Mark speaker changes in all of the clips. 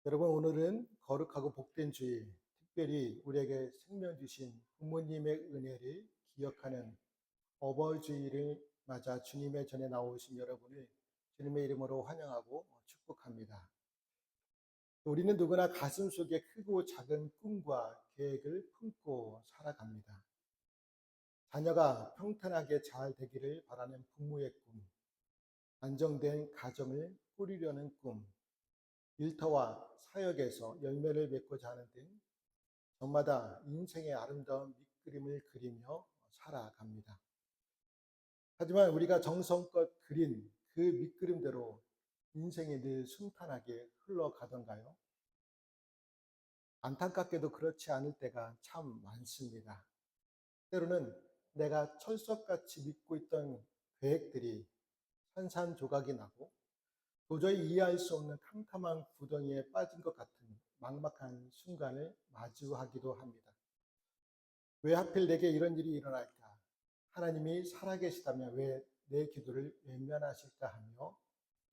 Speaker 1: 여러분, 오늘은 거룩하고 복된 주일, 특별히 우리에게 생명 주신 부모님의 은혜를 기억하는 어버이주일을 맞아 주님의 전에 나오신 여러분을 주님의 이름으로 환영하고 축복합니다. 우리는 누구나 가슴속에 크고 작은 꿈과 계획을 품고 살아갑니다. 자녀가 평탄하게 잘 되기를 바라는 부모의 꿈, 안정된 가정을 꾸리려는 꿈, 일터와 사역에서 열매를 맺고자 하는 등 저마다 인생의 아름다운 밑그림을 그리며 살아갑니다. 하지만 우리가 정성껏 그린 그 밑그림대로 인생이 늘 순탄하게 흘러가던가요? 안타깝게도 그렇지 않을 때가 참 많습니다. 때로는 내가 철석같이 믿고 있던 계획들이 산산조각이 나고 도저히 이해할 수 없는 캄캄한 구덩이에 빠진 것 같은 막막한 순간을 마주하기도 합니다. 왜 하필 내게 이런 일이 일어날까? 하나님이 살아계시다면 왜 내 기도를 외면하실까 하며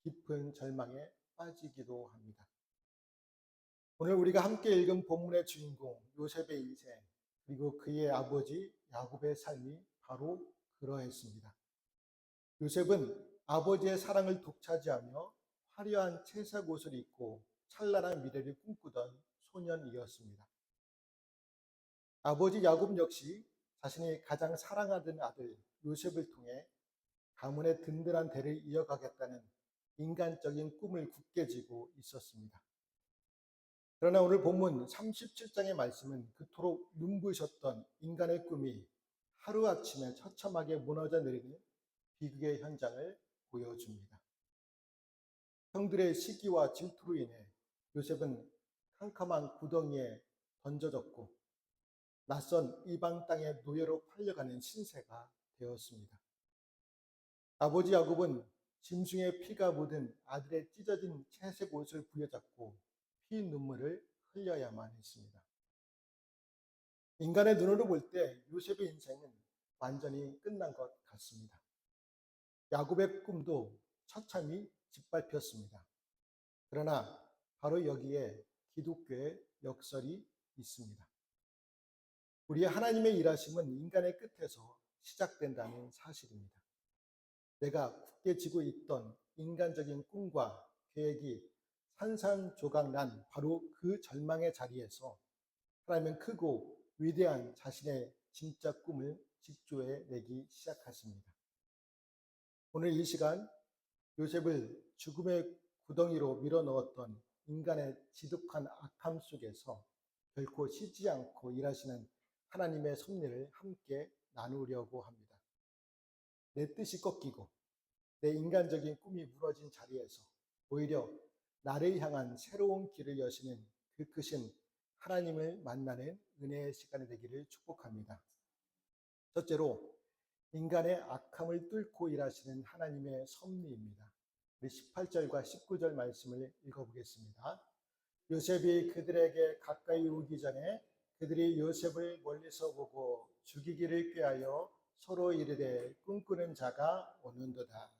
Speaker 1: 깊은 절망에 빠지기도 합니다. 오늘 우리가 함께 읽은 본문의 주인공 요셉의 인생 그리고 그의 아버지 야곱의 삶이 바로 그러했습니다. 요셉은 아버지의 사랑을 독차지하며 화려한 채색 옷을 입고 찬란한 미래를 꿈꾸던 소년이었습니다. 아버지 야곱 역시 자신이 가장 사랑하던 아들 요셉을 통해 가문의 든든한 대를 이어가겠다는 인간적인 꿈을 굳게 쥐고 있었습니다. 그러나 오늘 본문 37장의 말씀은 그토록 눈부셨던 인간의 꿈이 하루아침에 처참하게 무너져 내리는 비극의 현장을 보여줍니다. 형들의 시기와 질투로 인해 요셉은 캄캄한 구덩이에 던져졌고 낯선 이방 땅의 노예로 팔려가는 신세가 되었습니다. 아버지 야곱은 짐승의 피가 묻은 아들의 찢어진 채색 옷을 부여잡고 피 눈물을 흘려야만 했습니다. 인간의 눈으로 볼 때 요셉의 인생은 완전히 끝난 것 같습니다. 야곱의 꿈도 처참히 짓밟혔습니다. 그러나 바로 여기에 기독교의 역설이 있습니다. 우리의 하나님의 일하심은 인간의 끝에서 시작된다는 사실입니다. 내가 굳게 쥐고 있던 인간적인 꿈과 계획이 산산조각 난 바로 그 절망의 자리에서 하나님은 크고 위대한 자신의 진짜 꿈을 직조해 내기 시작하십니다. 오늘 이 시간 요셉을 죽음의 구덩이로 밀어넣었던 인간의 지독한 악함 속에서 결코 쉬지 않고 일하시는 하나님의 섭리를 함께 나누려고 합니다. 내 뜻이 꺾이고 내 인간적인 꿈이 무너진 자리에서 오히려 나를 향한 새로운 길을 여시는 그 크신 하나님을 만나는 은혜의 시간이 되기를 축복합니다. 첫째로 인간의 악함을 뚫고 일하시는 하나님의 섭리입니다. 우리 18절과 19절 말씀을 읽어보겠습니다. 요셉이 그들에게 가까이 오기 전에 그들이 요셉을 멀리서 보고 죽이기를 꾀하여 서로 이르되 꿈꾸는 자가 오는도다.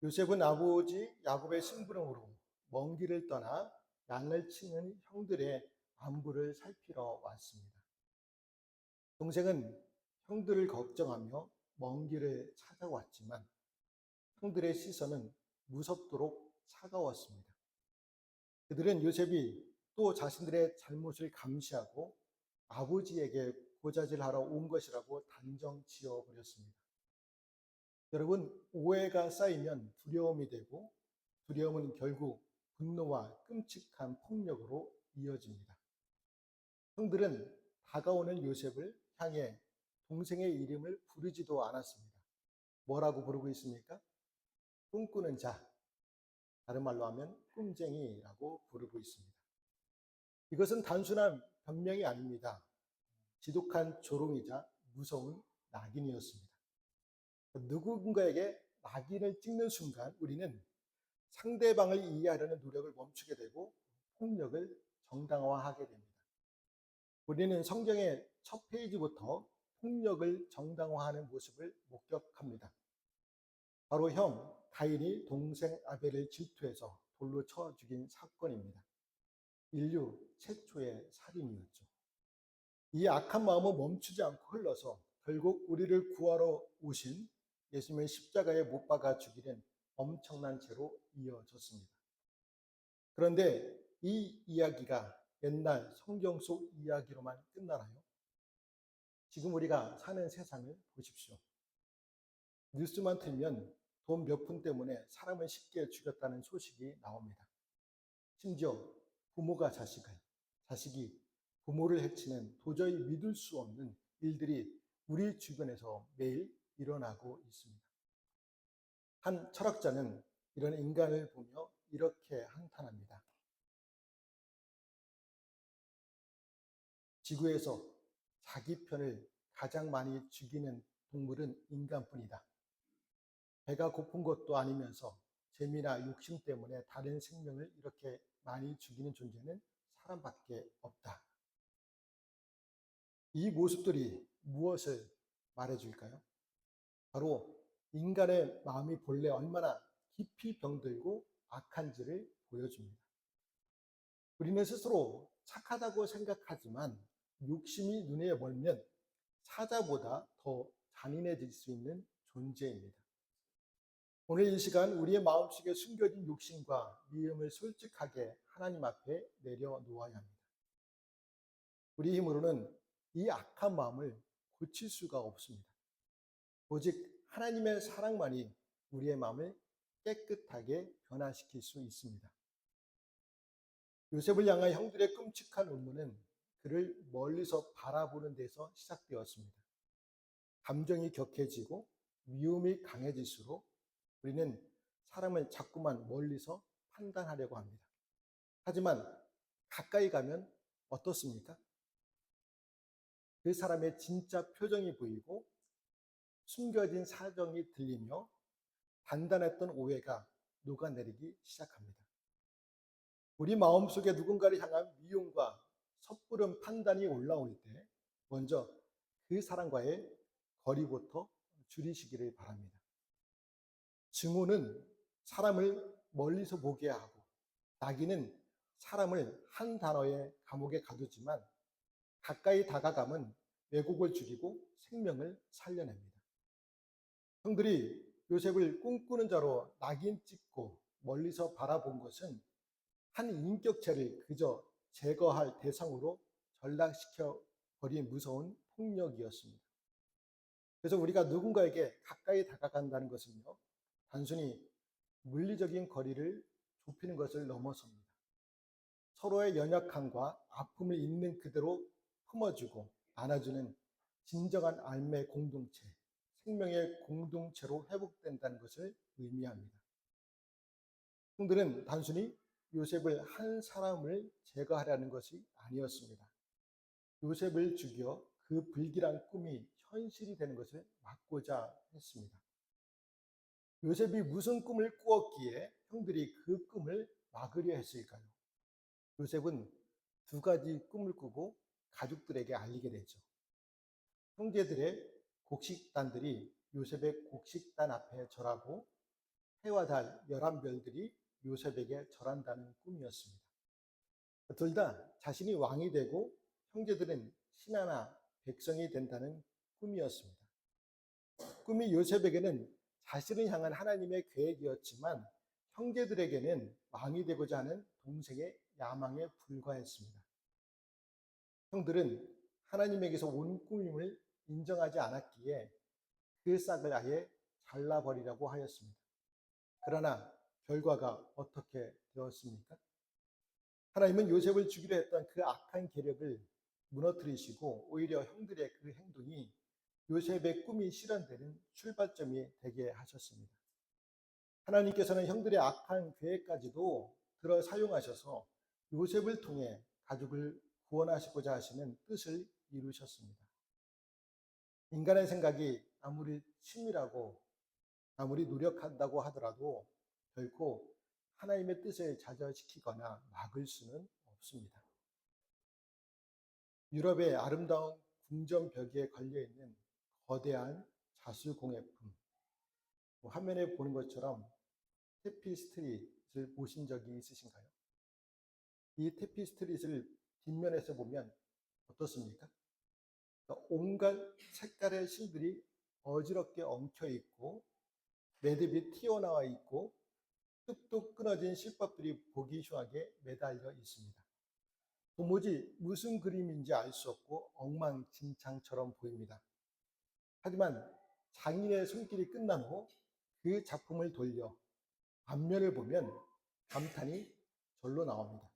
Speaker 1: 요셉은 아버지 야곱의 심부름으로 먼 길을 떠나 양을 치는 형들의 안부를 살피러 왔습니다. 동생은 형들을 걱정하며 먼 길을 찾아왔지만 형들의 시선은 무섭도록 차가웠습니다. 그들은 요셉이 또 자신들의 잘못을 감시하고 아버지에게 고자질하러 온 것이라고 단정 지어버렸습니다. 여러분, 오해가 쌓이면 두려움이 되고 두려움은 결국 분노와 끔찍한 폭력으로 이어집니다. 형들은 다가오는 요셉을 향해 동생의 이름을 부르지도 않았습니다. 뭐라고 부르고 있습니까? 꿈꾸는 자, 다른 말로 하면 꿈쟁이라고 부르고 있습니다. 이것은 단순한 변명이 아닙니다. 지독한 조롱이자 무서운 낙인이었습니다. 누군가에게 낙인을 찍는 순간 우리는 상대방을 이해하려는 노력을 멈추게 되고 폭력을 정당화하게 됩니다. 우리는 성경의 첫 페이지부터 폭력을 정당화하는 모습을 목격합니다. 바로 형 가인이 동생 아벨을 질투해서 돌로 쳐 죽인 사건입니다. 인류 최초의 살인이었죠. 이 악한 마음은 멈추지 않고 흘러서 결국 우리를 구하러 오신 예수님의 십자가에 못 박아 죽이는 엄청난 죄로 이어졌습니다. 그런데 이 이야기가 옛날 성경 속 이야기로만 끝나나요? 지금 우리가 사는 세상을 보십시오. 뉴스만 틀면 돈 몇 푼 때문에 사람을 쉽게 죽였다는 소식이 나옵니다. 심지어 부모가 자식을, 자식이 부모를 해치는 도저히 믿을 수 없는 일들이 우리 주변에서 매일 일어나고 있습니다. 한 철학자는 이런 인간을 보며 이렇게 한탄합니다. 지구에서 자기 편을 가장 많이 죽이는 동물은 인간뿐이다. 배가 고픈 것도 아니면서 재미나 욕심 때문에 다른 생명을 이렇게 많이 죽이는 존재는 사람밖에 없다. 이 모습들이 무엇을 말해줄까요? 바로 인간의 마음이 본래 얼마나 깊이 병들고 악한지를 보여줍니다. 우리는 스스로 착하다고 생각하지만 욕심이 눈에 멀면 사자보다 더 잔인해질 수 있는 존재입니다. 오늘 이 시간 우리의 마음속에 숨겨진 욕심과 미움을 솔직하게 하나님 앞에 내려놓아야 합니다. 우리 힘으로는 이 악한 마음을 고칠 수가 없습니다. 오직 하나님의 사랑만이 우리의 마음을 깨끗하게 변화시킬 수 있습니다. 요셉을 향한 형들의 끔찍한 음모는 그를 멀리서 바라보는 데서 시작되었습니다. 감정이 격해지고 미움이 강해질수록 우리는 사람을 자꾸만 멀리서 판단하려고 합니다. 하지만 가까이 가면 어떻습니까? 그 사람의 진짜 표정이 보이고 숨겨진 사정이 들리며 단단했던 오해가 녹아내리기 시작합니다. 우리 마음속에 누군가를 향한 미움과 섣부른 판단이 올라올 때 먼저 그 사람과의 거리부터 줄이시기를 바랍니다. 증오는 사람을 멀리서 보게 하고 낙인은 사람을 한 단어의 감옥에 가두지만 가까이 다가감은 왜곡을 줄이고 생명을 살려냅니다. 형들이 요셉을 꿈꾸는 자로 낙인 찍고 멀리서 바라본 것은 한 인격체를 그저 제거할 대상으로 전락시켜 버린 무서운 폭력이었습니다. 그래서 우리가 누군가에게 가까이 다가간다는 것은요, 단순히 물리적인 거리를 좁히는 것을 넘어섭니다. 서로의 연약함과 아픔을 있는 그대로 품어주고 안아주는 진정한 삶의 공동체, 생명의 공동체로 회복된다는 것을 의미합니다. 형들은 단순히 요셉을 한 사람을 제거하려는 것이 아니었습니다. 요셉을 죽여 그 불길한 꿈이 현실이 되는 것을 막고자 했습니다. 요셉이 무슨 꿈을 꾸었기에 형들이 그 꿈을 막으려 했을까요? 요셉은 두 가지 꿈을 꾸고 가족들에게 알리게 되죠. 형제들의 곡식단들이 요셉의 곡식단 앞에 절하고 해와 달 11별들이 요셉에게 절한다는 꿈이었습니다. 둘 다 자신이 왕이 되고 형제들은 신하나 백성이 된다는 꿈이었습니다. 꿈이 요셉에게는 자신을 향한 하나님의 계획이었지만 형제들에게는 왕이 되고자 하는 동생의 야망에 불과했습니다. 형들은 하나님에게서 온 꿈임을 인정하지 않았기에 그 싹을 아예 잘라버리라고 하였습니다. 그러나 결과가 어떻게 되었습니까? 하나님은 요셉을 죽이려 했던 그 악한 계략을 무너뜨리시고 오히려 형들의 그 행동이 요셉의 꿈이 실현되는 출발점이 되게 하셨습니다. 하나님께서는 형들의 악한 계획까지도 들어 사용하셔서 요셉을 통해 가족을 구원하시고자 하시는 뜻을 이루셨습니다. 인간의 생각이 아무리 치밀하고 아무리 노력한다고 하더라도 결코 하나님의 뜻을 좌절시키거나 막을 수는 없습니다. 유럽의 아름다운 궁전 벽에 걸려있는 거대한 자수공예품, 화면에 보는 것처럼 테피스트리 것을 보신 적이 있으신가요? 이 테피스트릿을 뒷면에서 보면 어떻습니까? 그러니까 온갖 색깔의 실들이 어지럽게 엉켜 있고 매듭이 튀어나와 있고 뚝뚝 끊어진 실밥들이 보기 흉하게 매달려 있습니다. 도무지 무슨 그림인지 알 수 없고 엉망진창처럼 보입니다. 하지만 장인의 손길이 끝난 후 그 작품을 돌려 앞면을 보면 감탄이 절로 나옵니다.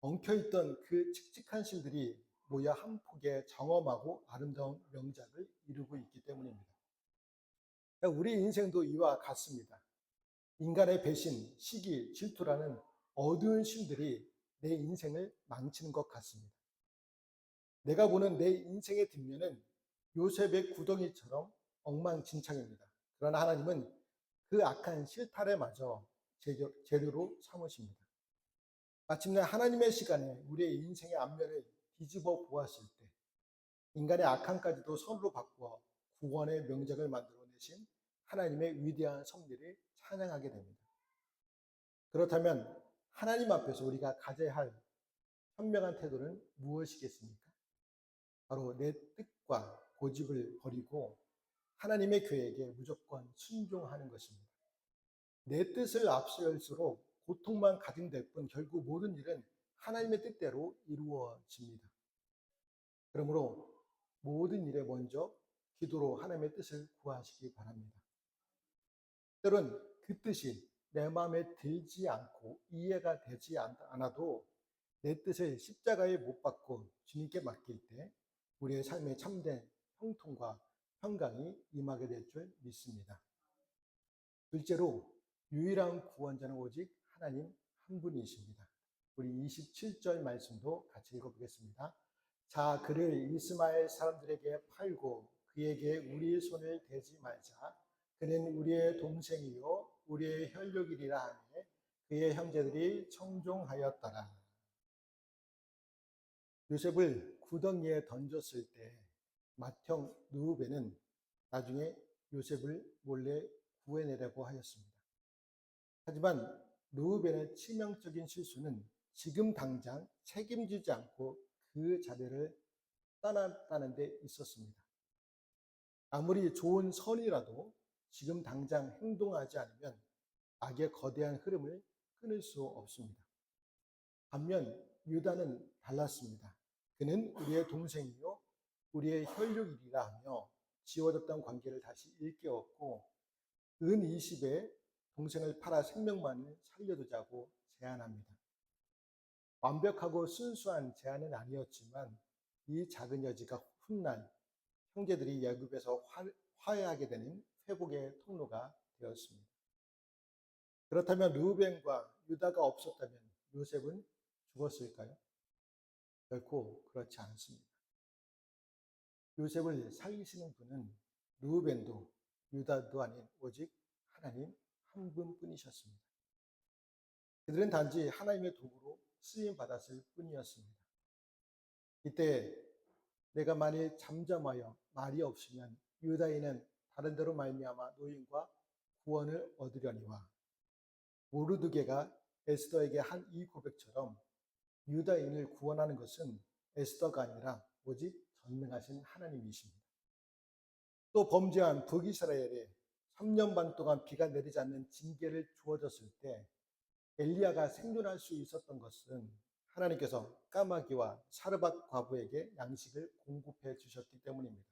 Speaker 1: 엉켜있던 그 칙칙한 실들이 모여 한 폭의 정엄하고 아름다운 명작을 이루고 있기 때문입니다. 우리 인생도 이와 같습니다. 인간의 배신, 시기, 질투라는 어두운 실들이 내 인생을 망치는 것 같습니다. 내가 보는 내 인생의 뒷면은 요셉의 구덩이처럼 엉망진창입니다. 그러나 하나님은 그 악한 실타래 마저 재료로 삼으십니다. 마침내 하나님의 시간에 우리의 인생의 앞면을 뒤집어 보았을 때 인간의 악함까지도 선으로 바꾸어 구원의 명작을 만들어내신 하나님의 위대한 섭리를 찬양하게 됩니다. 그렇다면 하나님 앞에서 우리가 가져야 할 현명한 태도는 무엇이겠습니까? 바로 내 뜻과 고집을 버리고 하나님의 계획에 무조건 순종하는 것입니다. 내 뜻을 앞세울수록 고통만 가중될 뿐 결국 모든 일은 하나님의 뜻대로 이루어집니다. 그러므로 모든 일에 먼저 기도로 하나님의 뜻을 구하시기 바랍니다. 때론 그 뜻이 내 마음에 들지 않고 이해가 되지 않아도 내 뜻을 십자가에 못 박고 주님께 맡길 때 우리의 삶에 참된 형통과 평강이 임하게 될 줄 믿습니다. 둘째로 유일한 구원자는 오직 하나님 한 분이십니다. 우리 27절 말씀도 같이 읽어보겠습니다. 자, 그를 이스마엘 사람들에게 팔고 그에게 우리의 손을 대지 말자. 그는 우리의 동생이요 우리의 혈육이리라 하니 그의 형제들이 청종하였더라. 요셉을 구덩이에 던졌을 때 맏형 르우벤은 나중에 요셉을 몰래 구해내려고 하였습니다. 하지만 르우벤의 치명적인 실수는 지금 당장 책임지지 않고 그 자리를 떠났다는 데 있었습니다. 아무리 좋은 선이라도 지금 당장 행동하지 않으면 악의 거대한 흐름을 끊을 수 없습니다. 반면 유다는 달랐습니다. 그는 우리의 동생이요 우리의 혈육이리라 하며 지워졌던 관계를 다시 일깨웠고 은 20에 동생을 팔아 생명만을 살려두자고 제안합니다. 완벽하고 순수한 제안은 아니었지만 이 작은 여지가 훗날 형제들이 야곱에서 화해하게 되는 회복의 통로가 되었습니다. 그렇다면 르우벤과 유다가 없었다면 요셉은 죽었을까요? 결코 그렇지 않습니다. 요셉을 살리시는 분은 르우벤도 유다도 아닌 오직 하나님 한 분뿐이셨습니다. 그들은 단지 하나님의 도구로 쓰임 받았을 뿐이었습니다. 이때 내가 만일 잠잠하여 말이 없으면 유다인은 다른 데로 말미암아 노임과 구원을 얻으려니와 모르드게가 에스더에게 한 이 고백처럼 유다인을 구원하는 것은 에스더가 아니라 오직 전능하신 하나님이십니다. 또 범죄한 북이스라엘에 3년 반 동안 비가 내리지 않는 징계를 주어졌을 때 엘리야가 생존할 수 있었던 것은 하나님께서 까마귀와 사르밧 과부에게 양식을 공급해 주셨기 때문입니다.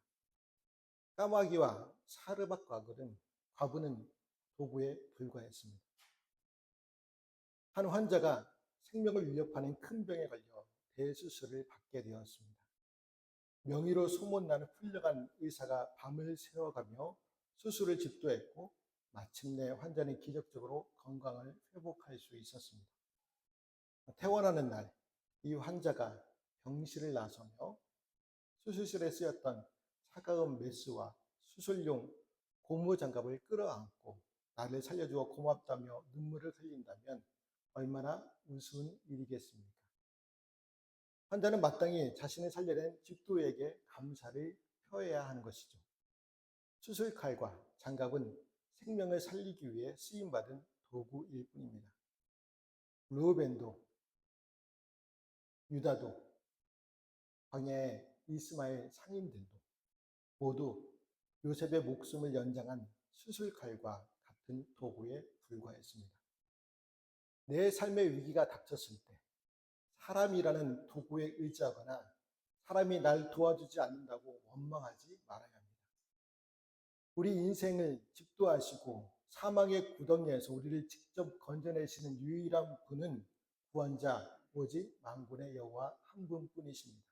Speaker 1: 까마귀와 사르밧 과부는 도구에 불과했습니다. 한 환자가 생명을 위협하는 큰 병에 걸려 대수술을 받게 되었습니다. 명의로 소문나는 훌륭한 의사가 밤을 새워가며 수술을 집도했고 마침내 환자는 기적적으로 건강을 회복할 수 있었습니다. 퇴원하는 날, 이 환자가 병실을 나서며 수술실에 쓰였던 차가운 메스와 수술용 고무장갑을 끌어안고 나를 살려주어 고맙다며 눈물을 흘린다면 얼마나 우스운 일이겠습니까? 환자는 마땅히 자신을 살려낸 집도에게 감사를 표해야 하는 것이죠. 수술칼과 장갑은 생명을 살리기 위해 쓰임받은 도구일 뿐입니다. 르우벤도 유다도 광야의 이스마엘 상인들도 모두 요셉의 목숨을 연장한 수술칼과 같은 도구에 불과했습니다. 내 삶의 위기가 닥쳤을 때 사람이라는 도구에 의지하거나 사람이 날 도와주지 않는다고 원망하지 말아야 합니다. 우리 인생을 집도하시고 사망의 구덩이에서 우리를 직접 건져내시는 유일한 분은 구원자 오직 만군의 여호와 한 분뿐이십니다.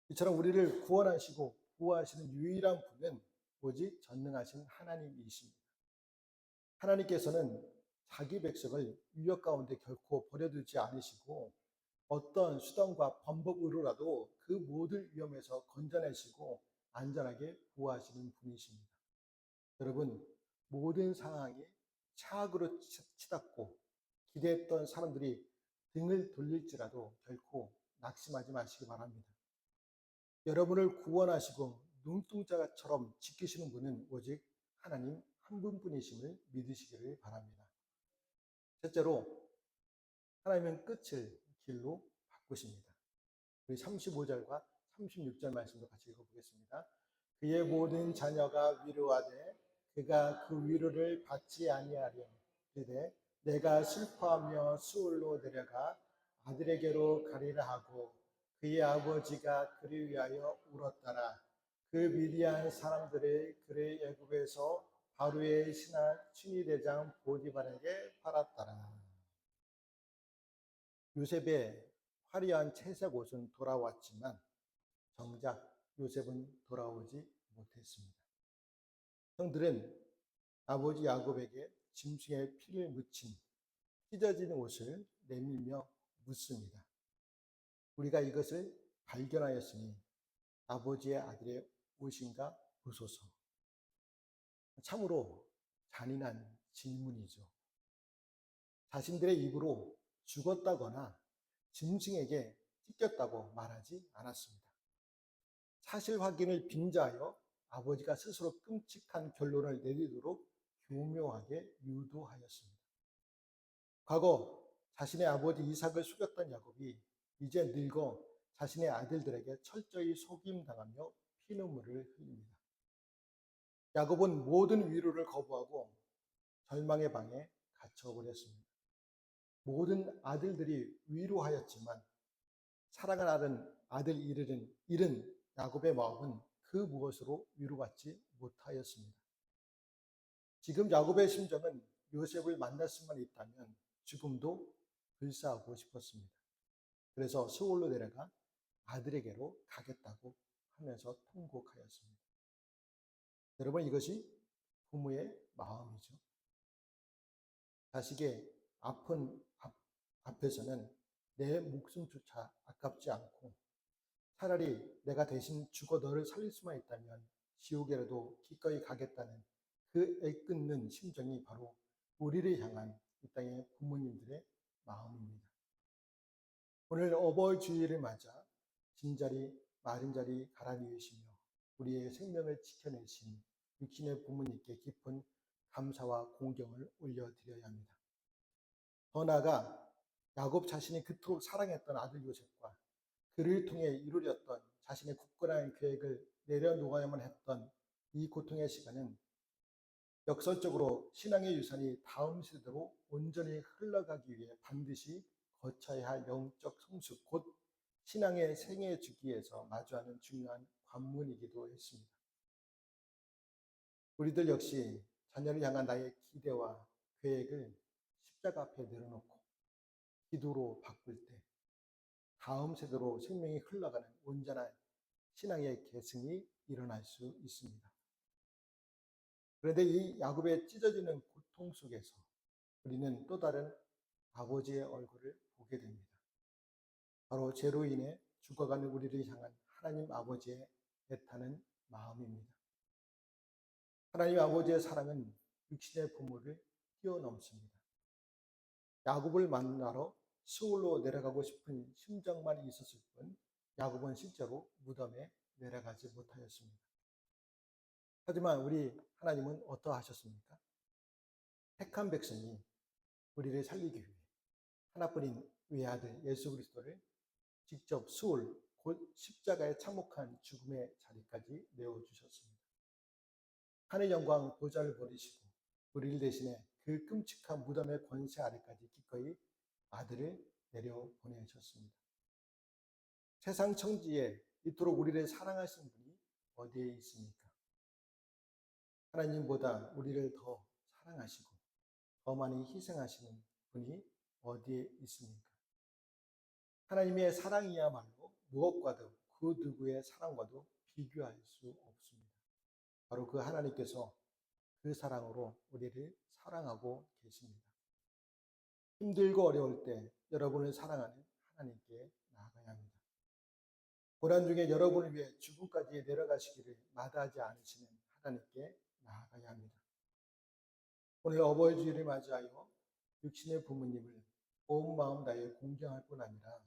Speaker 1: 이처럼 우리를 구원하시고 보호하시는 유일한 분은 오직 전능하신 하나님이십니다. 하나님께서는 자기 백성을 위협 가운데 결코 버려두지 않으시고 어떤 수단과 방법으로라도 그 모든 위험에서 건져내시고 안전하게 보호하시는 분이십니다. 여러분, 모든 상황이 차악으로 치닫고 기대했던 사람들이 등을 돌릴지라도 결코 낙심하지 마시기 바랍니다. 여러분을 구원하시고 눈동자처럼 지키시는 분은 오직 하나님 한 분뿐이심을 믿으시기를 바랍니다. 첫째로, 하나님은 끝을 길로 바꾸십니다. 우리 35절과 36절 말씀도 같이 읽어보겠습니다. 그의 모든 자녀가 위로하되 그가 그 위로를 받지 아니하려 그대 내가 슬퍼하며 수월로 내려가 아들에게로 가리라 하고 그의 아버지가 그를 위하여 울었더라. 그 미디안 사람들의 그를 애굽에서 바로의 신하 친위대장 보디발에게 팔았더라. 요셉의 화려한 채색 옷은 돌아왔지만 정작 요셉은 돌아오지 못했습니다. 형들은 아버지 야곱에게 짐승의 피를 묻힌 찢어진 옷을 내밀며 묻습니다. 우리가 이것을 발견하였으니 아버지의 아들의 옷인가 보소서. 참으로 잔인한 질문이죠. 자신들의 입으로 죽었다거나 짐승에게 찢겼다고 말하지 않았습니다. 사실 확인을 빙자하여 아버지가 스스로 끔찍한 결론을 내리도록 교묘하게 유도하였습니다. 과거 자신의 아버지 이삭을 속였던 야곱이 이제 늙어 자신의 아들들에게 철저히 속임당하며 피눈물을 흘립니다. 야곱은 모든 위로를 거부하고 절망의 방에 갇혀버렸습니다. 모든 아들들이 위로하였지만 사랑하는 아들 잃은 야곱의 마음은 그 무엇으로 위로받지 못하였습니다. 지금 야곱의 심정은 요셉을 만날 수만 있다면 지금도 불사하고 싶었습니다. 그래서 스올로 내려가 아들에게로 가겠다고 하면서 통곡하였습니다. 여러분, 이것이 부모의 마음이죠. 자식의 아픈 앞에서는 내 목숨조차 아깝지 않고 차라리 내가 대신 죽어 너를 살릴 수만 있다면 지옥에라도 기꺼이 가겠다는 그 애끓는 심정이 바로 우리를 향한 이 땅의 부모님들의 마음입니다. 오늘 어버이주일을 맞아 진자리 마른 자리 갈아뉘으시며 우리의 생명을 지켜내신 육신의 부모님께 깊은 감사와 공경을 올려드려야 합니다. 더 나아가 야곱 자신이 그토록 사랑했던 아들 요셉과 그를 통해 이루렸던 자신의 굳건한 계획을 내려놓아야만 했던 이 고통의 시간은 역설적으로 신앙의 유산이 다음 세대로 온전히 흘러가기 위해 반드시 거쳐야 할 영적 성숙, 곧 신앙의 생애 주기에서 마주하는 중요한 관문이기도 했습니다. 우리들 역시 자녀를 향한 나의 기대와 계획을 십자가 앞에 내려놓고 기도로 바꿀 때 다음 세대로 생명이 흘러가는 온전한 신앙의 계승이 일어날 수 있습니다. 그런데 이 야곱의 찢어지는 고통 속에서 우리는 또 다른 아버지의 얼굴을 보게 됩니다. 바로 죄로 인해 죽어가는 우리를 향한 하나님 아버지의 애타는 마음입니다. 하나님 아버지의 사랑은 육신의 부모를 뛰어넘습니다. 야곱을 만나러 스올로 내려가고 싶은 심정만 있었을 뿐 야곱은 실제로 무덤에 내려가지 못하였습니다. 하지만 우리 하나님은 어떠하셨습니까? 택한 백성이 우리를 살리기 위해 하나뿐인 외아들 예수 그리스도를 직접 수울 곧 십자가에 참혹한 죽음의 자리까지 내어주셨습니다. 하늘 영광 보좌를 버리시고 우리를 대신해 그 끔찍한 무덤의 권세 아래까지 기꺼이 아들을 내려보내셨습니다. 세상 천지에 이토록 우리를 사랑하신 분이 어디에 있습니까? 하나님보다 우리를 더 사랑하시고 더 많이 희생하시는 분이 어디에 있습니까? 하나님의 사랑이야말로 무엇과도 그 누구의 사랑과도 비교할 수 없습니다. 바로 그 하나님께서 그 사랑으로 우리를 사랑하고 계십니다. 힘들고 어려울 때 여러분을 사랑하는 하나님께 나아가야 합니다. 고난 중에 여러분을 위해 죽음까지 내려가시기를 마다하지 않으시는 하나님께 나아가야 합니다. 오늘 어버이 주일을 맞이하여 육신의 부모님을 온 마음 다해 공경할 뿐 아니라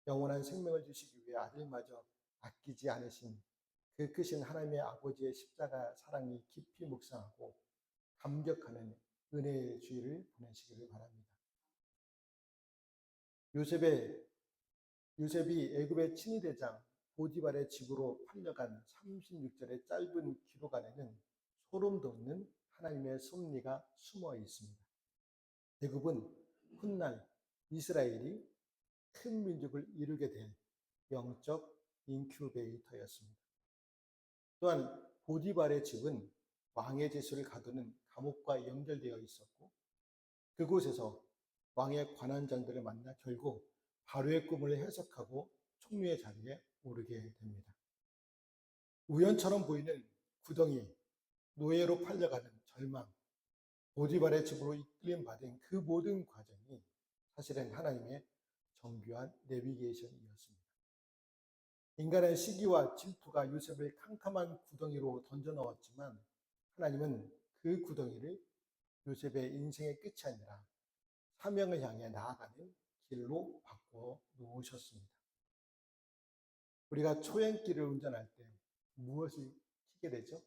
Speaker 1: 영원한 생명을 주시기 위해 아들마저 아끼지 않으신 그 크신 하나님의 아버지의 십자가 사랑이 깊이 묵상하고 감격하는 은혜의 주일을 보내시기를 바랍니다. 요셉이 애굽의 친위대장 보디발의 집으로 팔려간 36절의 짧은 기록 안에는 소름 돋는 하나님의 섭리가 숨어 있습니다. 애굽은 훗날 이스라엘이 큰 민족을 이루게 될 영적 인큐베이터였습니다. 또한 보디발의 집은 왕의 제수를 가두는 감옥과 연결되어 있었고 그곳에서 왕의 관한장들을 만나 결국 바로의 꿈을 해석하고 총리의 자리에 오르게 됩니다. 우연처럼 보이는 구덩이, 노예로 팔려가는 절망, 보디발의 집으로 이끌림 받은 그 모든 과정이 사실은 하나님의 정교한 내비게이션이었습니다. 인간의 시기와 질투가 요셉을 캄캄한 구덩이로 던져 넣었지만 하나님은 그 구덩이를 요셉의 인생의 끝이 아니라 사명을 향해 나아가는 길로 바꿔 놓으셨습니다. 우리가 초행길을 운전할 때 무엇을 키게 되죠?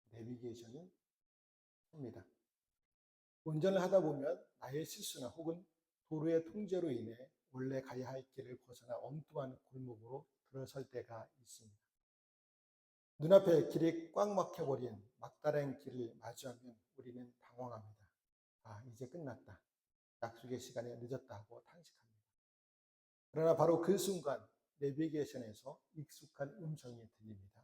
Speaker 1: 내비게이션을 켭니다. 운전을 하다 보면 나의 실수나 혹은 도로의 통제로 인해 원래 가야 할 길을 벗어나 엉뚱한 골목으로 들어설 때가 있습니다. 눈앞에 길이 꽉 막혀버린 막다른 길을 마주하면 우리는 당황합니다. 아, 이제 끝났다. 약속의 시간에 늦었다 하고 탄식합니다. 그러나 바로 그 순간 내비게이션에서 익숙한 음성이 들립니다.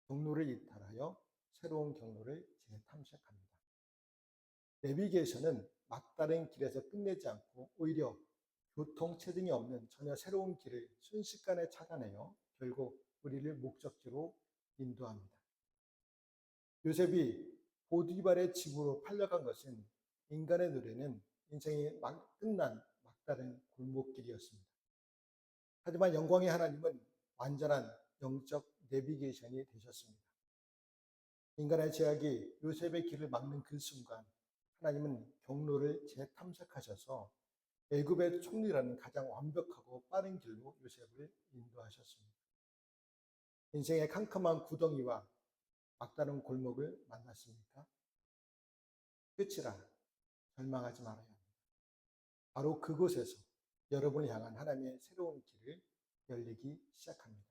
Speaker 1: 경로를 이탈하여 새로운 경로를 재탐색합니다. 내비게이션은 막다른 길에서 끝내지 않고 오히려 교통체증이 없는 전혀 새로운 길을 순식간에 찾아내어 결국 우리를 목적지로 인도합니다. 요셉이 보디발의 집으로 팔려간 것은 인간의 노래는 인생이 끝난 막다른 골목길이었습니다. 하지만 영광의 하나님은 완전한 영적 내비게이션이 되셨습니다. 인간의 제약이 요셉의 길을 막는 그 순간 하나님은 경로를 재탐색하셔서 애굽의 총리라는 가장 완벽하고 빠른 길로 요셉을 인도하셨습니다. 인생의 캄캄한 구덩이와 막다른 골목을 만났습니까? 끝이라 절망하지 말아야 합니다. 바로 그곳에서 여러분을 향한 하나님의 새로운 길을 열리기 시작합니다.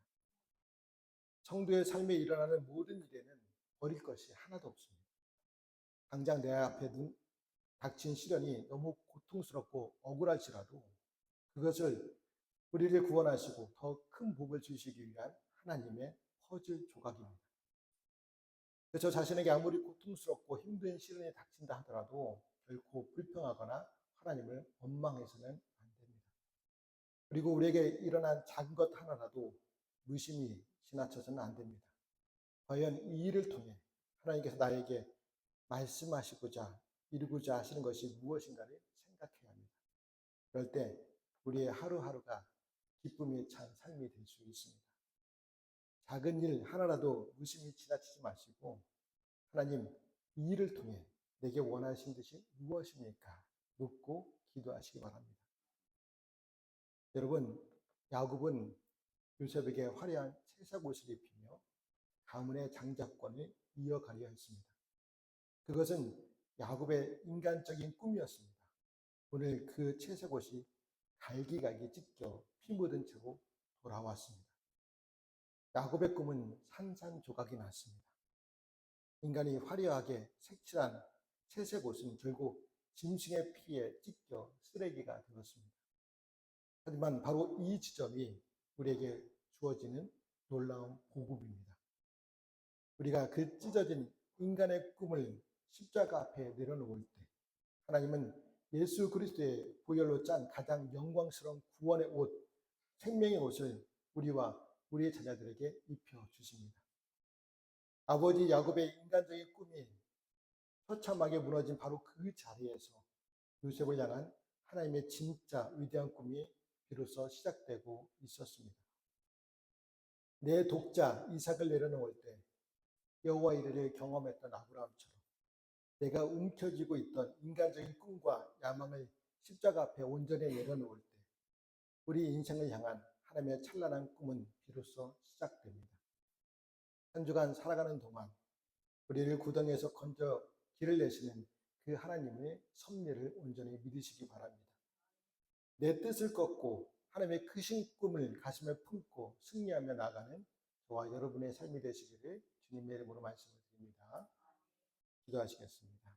Speaker 1: 성도의 삶에 일어나는 모든 일에는 버릴 것이 하나도 없습니다. 당장 내 앞에 닥친 시련이 너무 고통스럽고 억울할지라도 그것을 우리를 구원하시고 더 큰 복을 주시기 위한 하나님의 퍼즐 조각입니다. 저 자신에게 아무리 고통스럽고 힘든 시련이 닥친다 하더라도 결코 불평하거나 하나님을 원망해서는 안 됩니다. 그리고 우리에게 일어난 작은 것 하나라도 무심히 지나쳐서는 안 됩니다. 과연 이 일을 통해 하나님께서 나에게 말씀하시고자 이루고자 하시는 것이 무엇인가를 생각해야 합니다. 그럴 때 우리의 하루하루가 기쁨이 찬 삶이 될 수 있습니다. 작은 일 하나라도 무심히 지나치지 마시고 하나님 이 일을 통해 내게 원하신 듯이 무엇입니까? 묻고 기도하시기 바랍니다. 여러분 야곱은 요셉에게 화려한 채색 옷을 입히며 가문의 장자권을 이어가려 했습니다. 그것은 야곱의 인간적인 꿈이었습니다. 오늘 그 채색옷이 갈기갈기 찢겨 피 묻은 채로 돌아왔습니다. 야곱의 꿈은 산산조각이 났습니다. 인간이 화려하게 색칠한 채색옷은 결국 짐승의 피에 찢겨 쓰레기가 되었습니다. 하지만 바로 이 지점이 우리에게 주어지는 놀라운 보급입니다. 우리가 그 찢어진 인간의 꿈을 십자가 앞에 내려놓을 때 하나님은 예수 그리스도의 보혈로 짠 가장 영광스러운 구원의 옷, 생명의 옷을 우리와 우리의 자녀들에게 입혀 주십니다. 아버지 야곱의 인간적인 꿈이 처참하게 무너진 바로 그 자리에서 요셉을 향한 하나님의 진짜 위대한 꿈이 비로소 시작되고 있었습니다. 내 독자 이삭을 내려놓을 때 여호와 이르를 경험했던 아브라함처럼 내가 움켜쥐고 있던 인간적인 꿈과 야망을 십자가 앞에 온전히 내려놓을 때 우리 인생을 향한 하나님의 찬란한 꿈은 비로소 시작됩니다. 한 주간 살아가는 동안 우리를 구덩이에서 건져 길을 내시는 그 하나님의 섭리를 온전히 믿으시기 바랍니다. 내 뜻을 꺾고 하나님의 크신 꿈을 가슴에 품고 승리하며 나가는 저와 여러분의 삶이 되시기를 주님의 이름으로 말씀을 드립니다. 기도하시겠습니다.